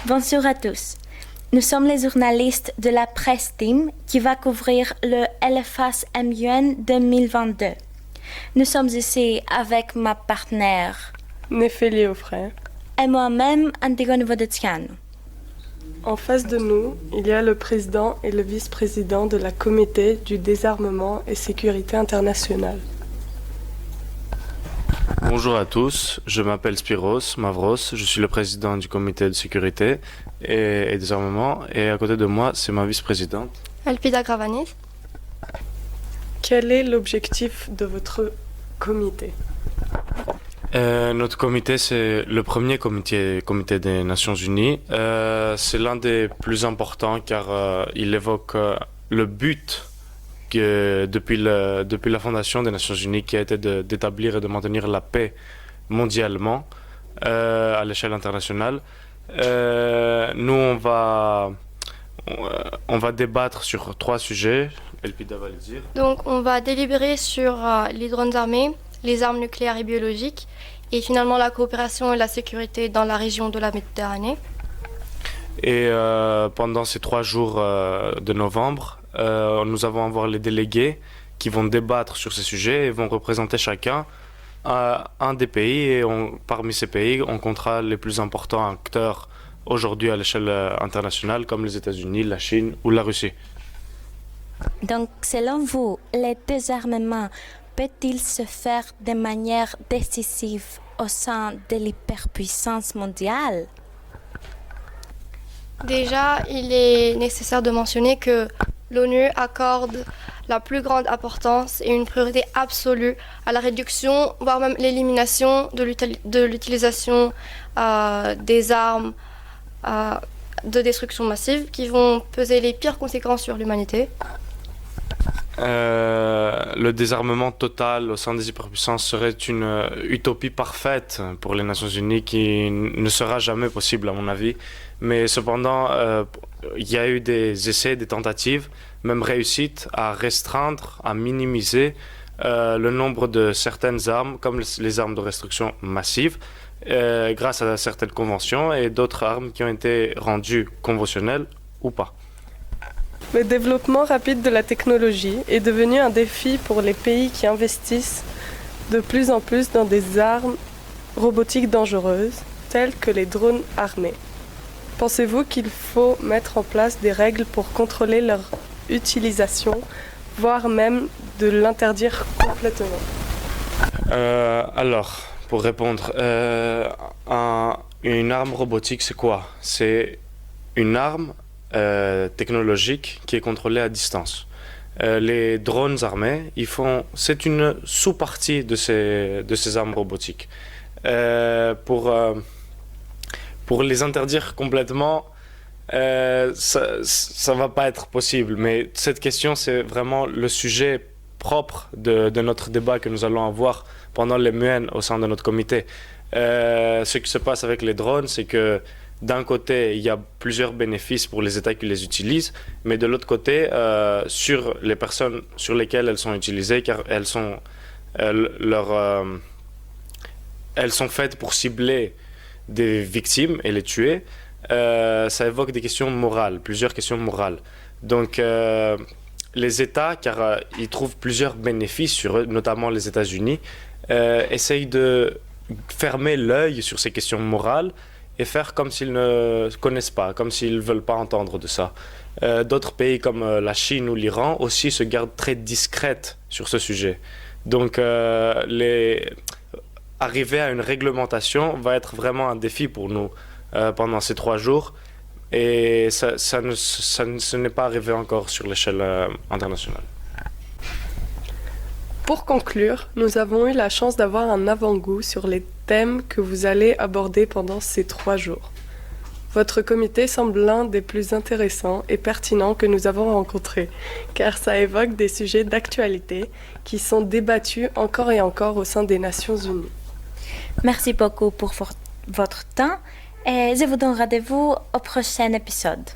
Bonjour à tous. Nous sommes les journalistes de la presse team qui va couvrir le LFAS MUN 2022. Nous sommes ici avec ma partenaire Nefeli Offray et moi-même Antigone Vodetiano. En face de nous, il y a le président et le vice-président de la Comité du désarmement et sécurité internationale. Bonjour à tous, je m'appelle Spiros Mavros, je suis le président du comité de sécurité et désarmement et à côté de moi c'est ma vice-présidente. Elpida Gravanis. Quel est l'objectif de votre comité ? Notre comité c'est le premier comité des Nations Unies. C'est l'un des plus importants car il évoque le but depuis la fondation des Nations Unies qui a été d'établir et de maintenir la paix mondialement à l'échelle internationale. Nous, on va débattre sur 3 sujets. Elpida va le dire. Donc, on va délibérer sur les drones armés, les armes nucléaires et biologiques, et finalement la coopération et la sécurité dans la région de la Méditerranée. Et pendant ces 3 jours de novembre, nous allons avoir les délégués qui vont débattre sur ces sujets et vont représenter chacun un des pays. Et parmi ces pays, on comptera les plus importants acteurs aujourd'hui à l'échelle internationale, comme les États-Unis, la Chine ou la Russie. Donc, selon vous, le désarmement peut-il se faire de manière décisive au sein de l'hyperpuissance mondiale ? Déjà, il est nécessaire de mentionner que l'ONU accorde la plus grande importance et une priorité absolue à la réduction, voire même l'élimination de l'utilisation des armes de destruction massive qui vont peser les pires conséquences sur l'humanité. Le désarmement total au sein des hyperpuissances serait une utopie parfaite pour les Nations Unies qui ne sera jamais possible à mon avis. Mais cependant, il y a eu des essais, des tentatives, même réussites, à restreindre, à minimiser le nombre de certaines armes, comme les armes de destruction massive, grâce à certaines conventions et d'autres armes qui ont été rendues conventionnelles ou pas. Le développement rapide de la technologie est devenu un défi pour les pays qui investissent de plus en plus dans des armes robotiques dangereuses, telles que les drones armés. Pensez-vous qu'il faut mettre en place des règles pour contrôler leur utilisation, voire même de l'interdire complètement ? Alors, pour répondre, une arme robotique, c'est quoi ? C'est une arme technologique qui est contrôlée à distance. Les drones armés, c'est une sous-partie de ces armes robotiques. Pour les interdire complètement, ça va pas être possible. Mais cette question, c'est vraiment le sujet propre de notre débat que nous allons avoir pendant les MUN au sein de notre comité. Ce qui se passe avec les drones, c'est que d'un côté, il y a plusieurs bénéfices pour les États qui les utilisent, mais de l'autre côté, sur les personnes sur lesquelles elles sont utilisées, car elles sont faites pour cibler des victimes et les tuer, ça évoque des questions morales, plusieurs questions morales. Donc, les États, car ils trouvent plusieurs bénéfices sur eux, notamment les États-Unis, essayent de fermer l'œil sur ces questions morales et faire comme s'ils ne connaissent pas, comme s'ils ne veulent pas entendre de ça. D'autres pays comme la Chine ou l'Iran aussi se gardent très discrètes sur ce sujet. Donc, arriver à une réglementation va être vraiment un défi pour nous pendant ces 3 jours. Et ce n'est pas arrivé encore sur l'échelle internationale. Pour conclure, nous avons eu la chance d'avoir un avant-goût sur les thèmes que vous allez aborder pendant ces 3 jours. Votre comité semble l'un des plus intéressants et pertinents que nous avons rencontrés, car ça évoque des sujets d'actualité qui sont débattus encore et encore au sein des Nations Unies. Merci beaucoup pour votre temps et je vous donne rendez-vous au prochain épisode.